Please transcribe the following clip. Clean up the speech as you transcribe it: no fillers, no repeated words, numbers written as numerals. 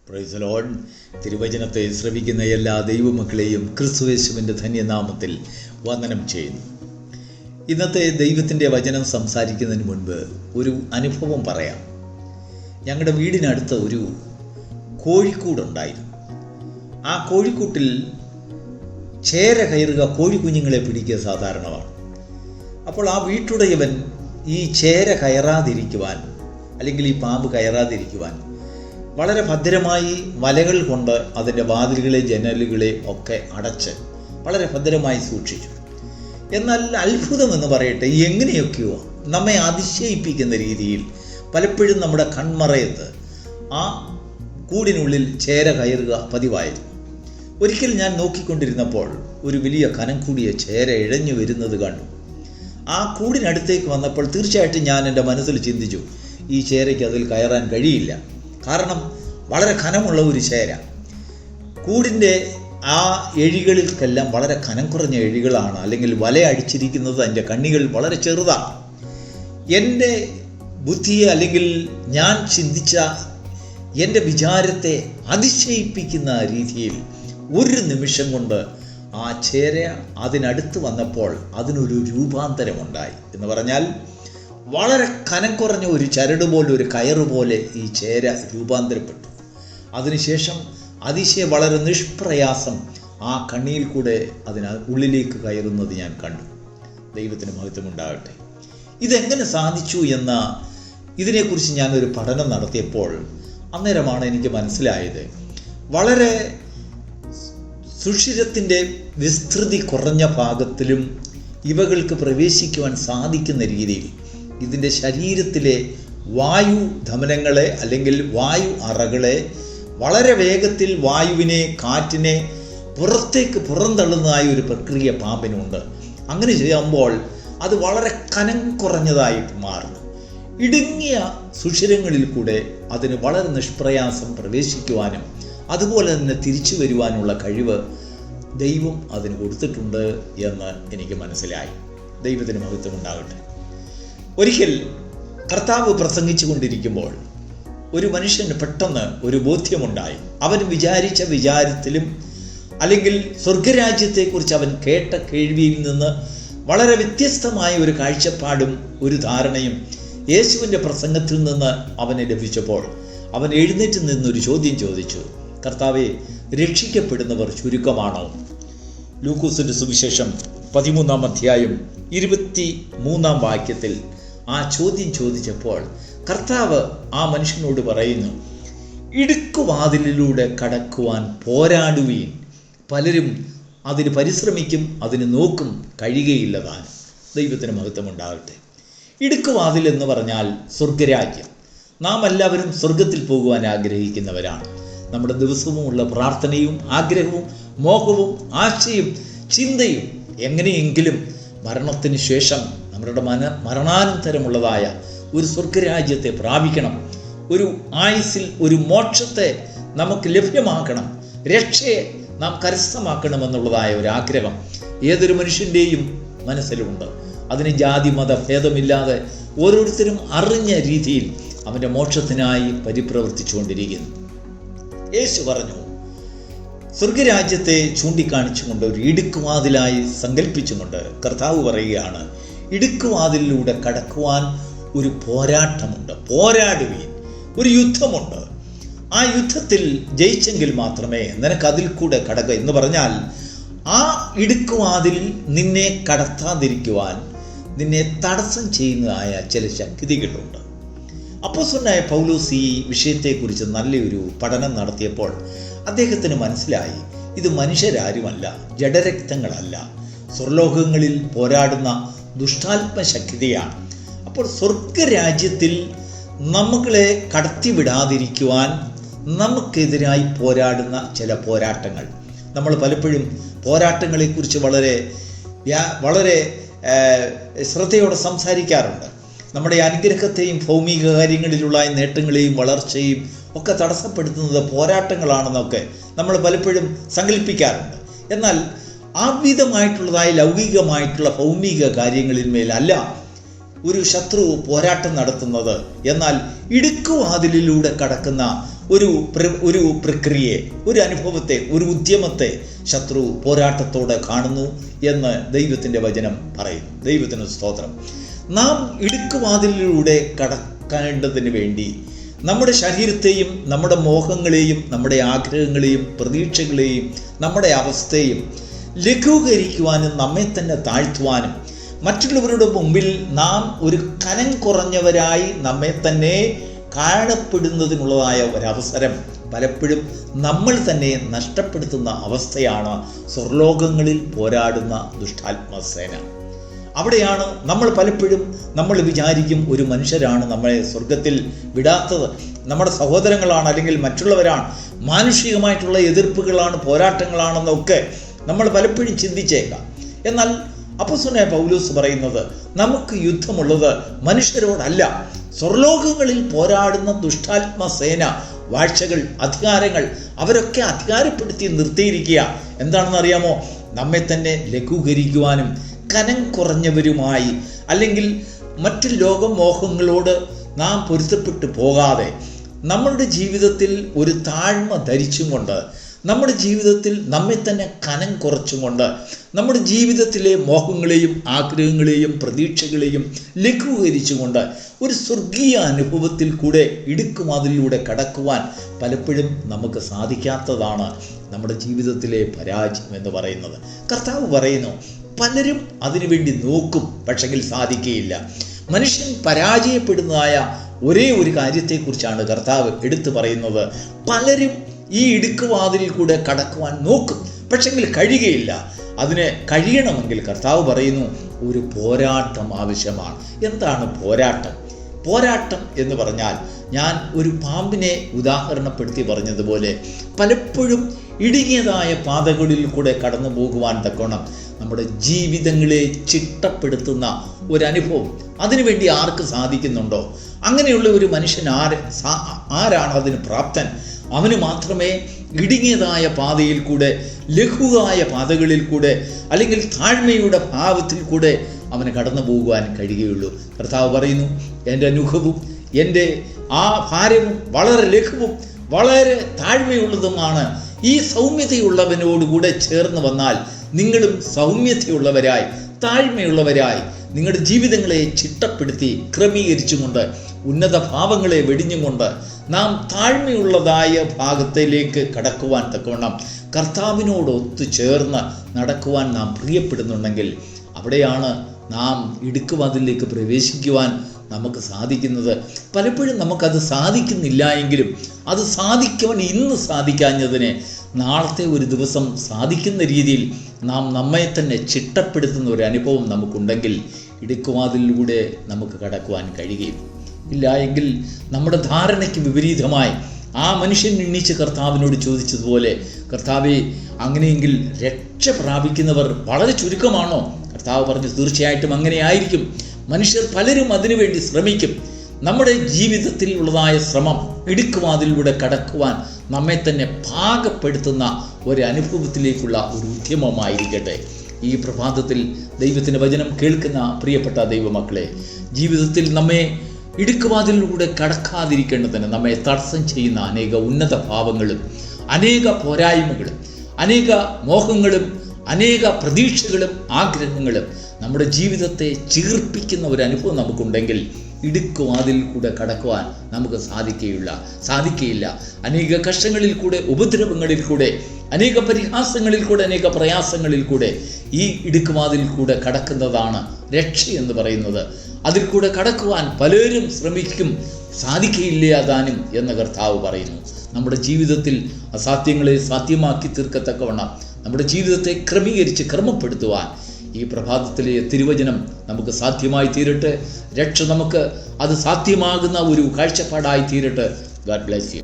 Praise the Lord. തിരുവചനത്തെ ശ്രവിക്കുന്ന എല്ലാ ദൈവമക്കളെയും ക്രിസ്തുയേശുവിൻ്റെ ധന്യനാമത്തിൽ വന്ദനം ചെയ്യുന്നു. ഇന്നത്തെ ദൈവത്തിൻ്റെ വചനം സംസാരിക്കുന്നതിന് മുൻപ് ഒരു അനുഭവം പറയാം. ഞങ്ങളുടെ വീടിനടുത്ത് ഒരു കോഴിക്കൂടുണ്ടായിരുന്നു. ആ കോഴിക്കൂട്ടിൽ ചേര കയറുക, കോഴിക്കുഞ്ഞുങ്ങളെ പിടിക്കുക സാധാരണമാണ്. അപ്പോൾ ആ വീട്ടുടയവൻ ഈ ചേര കയറാതിരിക്കുവാൻ, അല്ലെങ്കിൽ ഈ പാമ്പ് കയറാതിരിക്കുവാൻ വളരെ ഭദ്രമായി വലകൾ കൊണ്ട് അതിൻ്റെ വാതിലുകളെ ജനലുകളെ ഒക്കെ അടച്ച് വളരെ ഭദ്രമായി സൂക്ഷിച്ചു. എന്നാൽ അത്ഭുതമെന്ന് പറയട്ടെ, എങ്ങനെയൊക്കെയോ നമ്മെ അതിശയിപ്പിക്കുന്ന രീതിയിൽ പലപ്പോഴും നമ്മുടെ കൺമറയത്ത് ആ കൂടിനുള്ളിൽ ചേര കയറുക പതിവായിരുന്നു. ഒരിക്കൽ ഞാൻ നോക്കിക്കൊണ്ടിരുന്നപ്പോൾ ഒരു വലിയ കനം കൂടിയ ചേര ഇഴഞ്ഞു വരുന്നത് കണ്ടു. ആ കൂടിനടുത്തേക്ക് വന്നപ്പോൾ തീർച്ചയായിട്ടും ഞാൻ എൻ്റെ മനസ്സിൽ ചിന്തിച്ചു, ഈ ചേരയ്ക്ക് അതിൽ കയറാൻ കഴിയില്ല. കാരണം വളരെ കനമുള്ള ഒരു ചേര. കൂടിൻ്റെ ആ എഴികൾക്കെല്ലാം വളരെ കനം കുറഞ്ഞ എഴികളാണ്, അല്ലെങ്കിൽ വല അടിച്ചിരിക്കുന്നത് അതിൻ്റെ കണ്ണികൾ വളരെ ചെറുതാണ്. എൻ്റെ ബുദ്ധിയെ, അല്ലെങ്കിൽ ഞാൻ ചിന്തിച്ച എൻ്റെ വിചാരത്തെ അതിശയിപ്പിക്കുന്ന രീതിയിൽ ഒരു നിമിഷം കൊണ്ട് ആ ചേര അതിനടുത്ത് വന്നപ്പോൾ അതിനൊരു രൂപാന്തരമുണ്ടായി. എന്ന് പറഞ്ഞാൽ വളരെ കനം കുറഞ്ഞ ഒരു ചരട് പോലെ, ഒരു കയറ് പോലെ ഈ ചേര രൂപാന്തരപ്പെട്ടു. അതിനുശേഷം അതിശയം വളരെ നിഷ്പ്രയാസം ആ കണ്ണിയിൽ കൂടെ ഉള്ളിലേക്ക് കയറുന്നത് ഞാൻ കണ്ടു. ദൈവത്തിന് മഹത്വമുണ്ടാകട്ടെ. ഇതെങ്ങനെ സാധിച്ചു എന്ന ഇതിനെക്കുറിച്ച് ഞാനൊരു പഠനം നടത്തിയപ്പോൾ അന്നേരമാണ് എനിക്ക് മനസ്സിലായത്, വളരെ സുഷിരത്തിൻ്റെ വിസ്തൃതി കുറഞ്ഞ ഭാഗത്തിലും ഇവകൾക്ക് പ്രവേശിക്കുവാൻ സാധിക്കുന്ന രീതിയിൽ ഇതിൻ്റെ ശരീരത്തിലെ വായു ധമനങ്ങളെ, അല്ലെങ്കിൽ വായു അറകളെ വളരെ വേഗത്തിൽ വായുവിനെ, കാറ്റിനെ പുറന്തള്ളുന്നതായ ഒരു പ്രക്രിയ പാമ്പിനുണ്ട്. അങ്ങനെ ചെയ്യുമ്പോൾ അത് വളരെ കനം കുറഞ്ഞതായിട്ട് മാറുന്നു. ഇടുങ്ങിയ സുഷിരങ്ങളിൽ കൂടെ അതിന് വളരെ നിഷ്പ്രയാസം പ്രവേശിക്കുവാനും അതുപോലെ തന്നെ തിരിച്ചു വരുവാനുള്ള കഴിവ് ദൈവം അതിന് കൊടുത്തിട്ടുണ്ട് എന്ന് എനിക്ക് മനസ്സിലായി. ദൈവത്തിന് മഹത്വമുണ്ടാകട്ടെ. ഒരിക്കൽ കർത്താവ് പ്രസംഗിച്ചു കൊണ്ടിരിക്കുമ്പോൾ ഒരു മനുഷ്യന് പെട്ടെന്ന് ഒരു ബോധ്യമുണ്ടായി. അവൻ വിചാരിച്ച വിചാരത്തിലും, അല്ലെങ്കിൽ സ്വർഗരാജ്യത്തെക്കുറിച്ച് അവൻ കേട്ട കേൾവിയിൽ നിന്ന് വളരെ വ്യത്യസ്തമായ ഒരു കാഴ്ചപ്പാടും ഒരു ധാരണയും യേശുവിൻ്റെ പ്രസംഗത്തിൽ നിന്ന് അവന് ലഭിച്ചപ്പോൾ അവൻ എഴുന്നേറ്റ് നിന്നൊരു ചോദ്യം ചോദിച്ചു, കർത്താവേ, രക്ഷിക്കപ്പെടുന്നവർ ചുരുക്കമാണോ? ലൂക്കോസിൻ്റെ സുവിശേഷം 13-ാം അധ്യായം 23-ാം വാക്യത്തിൽ ആ ചോദ്യം ചോദിച്ചപ്പോൾ കർത്താവ് ആ മനുഷ്യനോട് പറയുന്നു, ഇടുക്കുവാതിലിലൂടെ കടക്കുവാൻ പോരാടുവീൻ. പലരും അതിന് പരിശ്രമിക്കും, അതിന് നോക്കും, കഴിയുകയില്ലതാൻ. ദൈവത്തിന് മഹത്വമുണ്ടാകട്ടെ. ഇടുക്കുവാതിൽ എന്ന് പറഞ്ഞാൽ സ്വർഗരാജ്യം. നാം എല്ലാവരും സ്വർഗത്തിൽ പോകുവാൻ ആഗ്രഹിക്കുന്നവരാണ്. നമ്മുടെ ദിവസവുമുള്ള പ്രാർത്ഥനയും ആഗ്രഹവും മോഹവും ആശയും ചിന്തയും എങ്ങനെയെങ്കിലും മരണത്തിന് ശേഷം നമ്മുടെ മരണാനന്തരമുള്ളതായ ഒരു സ്വർഗരാജ്യത്തെ പ്രാപിക്കണം, ഒരു ആയുസ്സിൽ ഒരു മോക്ഷത്തെ നമുക്ക് ലഭ്യമാക്കണം, രക്ഷയെ നാം കരസ്ഥമാക്കണമെന്നുള്ളതായ ഒരു ആഗ്രഹം ഏതൊരു മനുഷ്യൻ്റെയും മനസ്സിലുണ്ട്. അതിന് ജാതി മത ഭേദമില്ലാതെ ഓരോരുത്തരും അറിഞ്ഞ രീതിയിൽ അവൻ്റെ മോക്ഷത്തിനായി പരിപ്രവർത്തിച്ചുകൊണ്ടിരിക്കുന്നു. യേശു പറഞ്ഞു, സ്വർഗരാജ്യത്തെ ചൂണ്ടിക്കാണിച്ചുകൊണ്ട് ഒരു ഇടുക്കുവാതിലായി സങ്കല്പിച്ചുകൊണ്ട് കർത്താവ് പറയുകയാണ്, ഇടുക്കുവാതിലൂടെ കടക്കുവാൻ ഒരു പോരാട്ടമുണ്ട്, പോരാടുവീൻ. ഒരു യുദ്ധമുണ്ട്. ആ യുദ്ധത്തിൽ ജയിച്ചെങ്കിൽ മാത്രമേ നിനക്കതിൽ കൂടെ കടക്കുക. എന്ന് പറഞ്ഞാൽ ആ ഇടുക്കുവാതിൽ നിന്നെ കടത്താതിരിക്കുവാൻ നിന്നെ തടസ്സം ചെയ്യുന്നതായ ചില ശക്തികളുണ്ട്. അപ്പോസ്തലനായ പൗലോസ് ഈ വിഷയത്തെക്കുറിച്ച് നല്ലൊരു പഠനം നടത്തിയപ്പോൾ അദ്ദേഹത്തിന് മനസ്സിലായി, ഇത് മനുഷ്യരാരുമല്ല, ജഡരക്തങ്ങളല്ല, സ്വർലോകങ്ങളിൽ പോരാടുന്ന ദുഷ്ടാത്മശക്തിയാണ്. അപ്പോൾ സ്വർഗരാജ്യത്തിൽ നമ്മളെ കടത്തിവിടാതിരിക്കുവാൻ നമുക്കെതിരായി പോരാടുന്ന ചില പോരാട്ടങ്ങൾ. നമ്മൾ പലപ്പോഴും പോരാട്ടങ്ങളെക്കുറിച്ച് വളരെ ശ്രദ്ധയോടെ സംസാരിക്കാറുണ്ട്. നമ്മുടെ അനുഗ്രഹത്തെയും ഭൗമിക കാര്യങ്ങളിലുള്ള നേട്ടങ്ങളെയും വളർച്ചയും ഒക്കെ തടസ്സപ്പെടുത്തുന്നത് പോരാട്ടങ്ങളാണെന്നൊക്കെ നമ്മൾ പലപ്പോഴും സങ്കല്പിക്കാറുണ്ട്. എന്നാൽ ആവിധമായിട്ടുള്ളതായ ലൗകികമായിട്ടുള്ള ഭൗമിക കാര്യങ്ങളിന്മേലല്ല ഒരു ശത്രു പോരാട്ടം നടത്തുന്നത്. എന്നാൽ ഇടുക്കുവാതിലിലൂടെ കടക്കുന്ന ഒരു പ്രക്രിയയെ, ഒരു അനുഭവത്തെ, ഒരു ഉദ്യമത്തെ ശത്രു പോരാട്ടത്തോടെ കാണുന്നു എന്ന് ദൈവത്തിൻ്റെ വചനം പറയുന്നു. ദൈവത്തിന് സ്തോത്രം. നാം ഇടുക്കുവാതിലിലൂടെ കടക്കേണ്ടതിന് വേണ്ടി നമ്മുടെ ശരീരത്തെയും നമ്മുടെ മോഹങ്ങളെയും നമ്മുടെ ആഗ്രഹങ്ങളെയും പ്രതീക്ഷകളെയും നമ്മുടെ അവസ്ഥയും ലഘൂകരിക്കുവാനും നമ്മെ തന്നെ താഴ്ത്തുവാനും മറ്റുള്ളവരുടെ മുമ്പിൽ നാം ഒരു കനം കുറഞ്ഞവരായി നമ്മെ തന്നെ കാണപ്പെടുന്നതിനുള്ളതായ ഒരവസരം പലപ്പോഴും നമ്മൾ തന്നെ നഷ്ടപ്പെടുത്തുന്ന അവസ്ഥയാണ് സ്വർലോകങ്ങളിൽ പോരാടുന്ന ദുഷ്ടാത്മസേന. അവിടെയാണ് നമ്മൾ പലപ്പോഴും വിചാരിക്കും ഒരു മനുഷ്യരാണ് നമ്മളെ സ്വർഗത്തിൽ വിടാത്തത്, നമ്മുടെ സഹോദരങ്ങളാണ് അല്ലെങ്കിൽ മറ്റുള്ളവരാണ്, മാനുഷികമായിട്ടുള്ള എതിർപ്പുകളാണ്, പോരാട്ടങ്ങളാണെന്നൊക്കെ നമ്മൾ പലപ്പോഴും ചിന്തിച്ചേക്കാം. എന്നാൽ അപ്പോസ്തലനായ പൗലോസ് പറയുന്നത് നമുക്ക് യുദ്ധമുള്ളത് മനുഷ്യരോടല്ല, സ്വർലോകങ്ങളിൽ പോരാടുന്ന ദുഷ്ടാത്മസേന, വാഴ്ചകൾ, അധികാരങ്ങൾ, അവരൊക്കെ അധികാരപ്പെടുത്തി നിർത്തിയിരിക്കുക. എന്താണെന്ന് അറിയാമോ? നമ്മെ തന്നെ ലഘൂകരിക്കുവാനും കനം കുറഞ്ഞവരുമായി അല്ലെങ്കിൽ മറ്റു ലോകമോഹങ്ങളോട് നാം പൊരുത്തപ്പെട്ടു പോകാതെ നമ്മളുടെ ജീവിതത്തിൽ ഒരു താഴ്മ ധരിച്ചും കൊണ്ട്, നമ്മുടെ ജീവിതത്തിൽ നമ്മെ തന്നെ കനം കുറച്ചും കൊണ്ട്, നമ്മുടെ ജീവിതത്തിലെ മോഹങ്ങളെയും ആഗ്രഹങ്ങളെയും പ്രതീക്ഷകളെയും ലഘൂകരിച്ചുകൊണ്ട് ഒരു സ്വർഗീയ അനുഭവത്തിൽ കൂടെ ഇടുക്കുവാതിലൂടെ കടക്കുവാൻ പലപ്പോഴും നമുക്ക് സാധിക്കാത്തതാണ് നമ്മുടെ ജീവിതത്തിലെ പരാജയം എന്ന് പറയുന്നത്. കർത്താവ് പറയുന്നു, പലരും അതിനുവേണ്ടി നോക്കും, പക്ഷെങ്കിൽ സാധിക്കുകയില്ല. മനുഷ്യൻ പരാജയപ്പെടുന്നതായ ഒരേ ഒരു കാര്യത്തെക്കുറിച്ചാണ് കർത്താവ് എടുത്തു പറയുന്നത്. പലരും ഈ ഇടുക്കുവാതിലിൽ കൂടെ കടക്കുവാൻ നോക്കും, പക്ഷെങ്കിൽ കഴിയുകയില്ല. അതിന് കഴിയണമെങ്കിൽ കർത്താവ് പറയുന്നു, ഒരു പോരാട്ടം ആവശ്യമാണ്. എന്താണ് പോരാട്ടം? പോരാട്ടം എന്ന് പറഞ്ഞാൽ, ഞാൻ ഒരു പാമ്പിനെ ഉദാഹരണപ്പെടുത്തി പറഞ്ഞതുപോലെ പലപ്പോഴും ഇടുങ്ങിയതായ പാതകളിൽ കൂടെ കടന്നു പോകുവാൻ തക്കോണം നമ്മുടെ ജീവിതങ്ങളെ ചിട്ടപ്പെടുത്തുന്ന ഒരനുഭവം അതിനുവേണ്ടി ആർക്ക് സാധിക്കുന്നുണ്ടോ? അങ്ങനെയുള്ള ഒരു മനുഷ്യൻ ആരാണ് അതിന് പ്രാപ്തൻ? അവന് മാത്രമേ ഇടുങ്ങിയതായ പാതയിൽ കൂടെ, ലഘുവായ പാതകളിൽ കൂടെ, അല്ലെങ്കിൽ താഴ്മയുടെ ഭാവത്തിൽ കൂടെ അവന് കടന്നു പോകുവാൻ കഴിയുകയുള്ളൂ. കർത്താവ് പറയുന്നു, എൻ്റെ അനുഭവവും എൻ്റെ ആ ഭാരവും വളരെ ലഘുവും വളരെ താഴ്മയുള്ളതുമാണ്. ഈ സൗമ്യതയുള്ളവനോടുകൂടെ ചേർന്ന് വന്നാൽ നിങ്ങളും സൗമ്യതയുള്ളവരായി, താഴ്മയുള്ളവരായി, നിങ്ങളുടെ ജീവിതങ്ങളെ ചിട്ടപ്പെടുത്തി ക്രമീകരിച്ചുകൊണ്ട്, ഉന്നത ഭാവങ്ങളെ വെടിഞ്ഞുകൊണ്ട് നാം താഴ്മയുള്ളതായ ഭാഗത്തിലേക്ക് കടക്കുവാൻ തക്കവണ്ണം കർത്താവിനോടൊത്തു ചേർന്ന് നടക്കുവാൻ നാം പ്രിയപ്പെടുന്നുണ്ടെങ്കിൽ അവിടെയാണ് നാം ഇടുക്കുവാതിലേക്ക് പ്രവേശിക്കുവാൻ നമുക്ക് സാധിക്കുന്നത്. പലപ്പോഴും നമുക്കത് സാധിക്കുന്നില്ല എങ്കിലും അത് സാധിക്കുവാൻ ഇന്ന് സാധിക്കാഞ്ഞതിന് നാളത്തെ ഒരു ദിവസം സാധിക്കുന്ന രീതിയിൽ നാം നമ്മെ തന്നെ ചിട്ടപ്പെടുത്തുന്ന ഒരു അനുഭവം നമുക്കുണ്ടെങ്കിൽ ഇടുക്കുവാതിലൂടെ നമുക്ക് കടക്കുവാൻ കഴിയുകയും ഇല്ല എങ്കിൽ നമ്മുടെ ധാരണയ്ക്ക് വിപരീതമായി ആ മനുഷ്യൻ എണ്ണീച്ച് കർത്താവിനോട് ചോദിച്ചതുപോലെ, കർത്താവേ, അങ്ങനെയെങ്കിൽ രക്ഷ പ്രാപിക്കുന്നവർ വളരെ ചുരുക്കമാണോ? കർത്താവ് പറഞ്ഞു, തീർച്ചയായിട്ടും അങ്ങനെ ആയിരിക്കും. മനുഷ്യർ പലരും അതിനുവേണ്ടി ശ്രമിക്കും. നമ്മുടെ ജീവിതത്തിൽ ഉള്ളതായ ശ്രമം ഇടുക്കുവാതിലൂടെ കടക്കുവാൻ നമ്മെ തന്നെ പാകപ്പെടുത്തുന്ന ഒരു അനുഭവത്തിലേക്കുള്ള ഒരു ഉദ്യമമായിരിക്കട്ടെ. ഈ പ്രഭാതത്തിൽ ദൈവത്തിൻ്റെ വചനം കേൾക്കുന്ന പ്രിയപ്പെട്ട ദൈവമക്കളെ, ജീവിതത്തിൽ നമ്മെ ഇടുക്കുവാതിലൂടെ കടക്കാതിരിക്കേണ്ടതിന് നമ്മെ തടസ്സം ചെയ്യുന്ന അനേക ഉന്നത ഭാവങ്ങളും അനേക പോരായ്മകളും അനേക മോഹങ്ങളും അനേക പ്രതീക്ഷകളും ആഗ്രഹങ്ങളും നമ്മുടെ ജീവിതത്തെ ചീർപ്പിക്കുന്ന ഒരു അനുഭവം നമുക്കുണ്ടെങ്കിൽ ഇടുക്കുവാതിൽ കൂടെ കടക്കുവാൻ നമുക്ക് സാധിക്കുകയില്ല. അനേക കഷ്ടങ്ങളിൽ കൂടെ, ഉപദ്രവങ്ങളിൽ കൂടെ, അനേക പരിഹാസങ്ങളിൽ കൂടെ, അനേക പ്രയാസങ്ങളിൽ കൂടെ ഈ ഇടുക്കുവാതിൽ കൂടെ കടക്കുന്നതാണ് രക്ഷ എന്ന് പറയുന്നത്. അതിൽ കൂടെ കടക്കുവാൻ പലരും ശ്രമിക്കും, സാധിക്കുകയില്ല താനും എന്ന് കർത്താവ് പറയുന്നു. നമ്മുടെ ജീവിതത്തിൽ അസാധ്യങ്ങളെ സാധ്യമാക്കി തീർക്കത്തക്കവണ്ണം നമ്മുടെ ജീവിതത്തെ ക്രമീകരിച്ച് ക്രമപ്പെടുത്തുവാൻ ഈ പ്രഭാതത്തിലെ തിരുവചനം നമുക്ക് സാധ്യമായി തീരട്ടെ. രക്ഷ നമുക്ക് അത് സാധ്യമാകുന്ന ഒരു കാഴ്ചപ്പാടായി തീരട്ടെ. God bless you.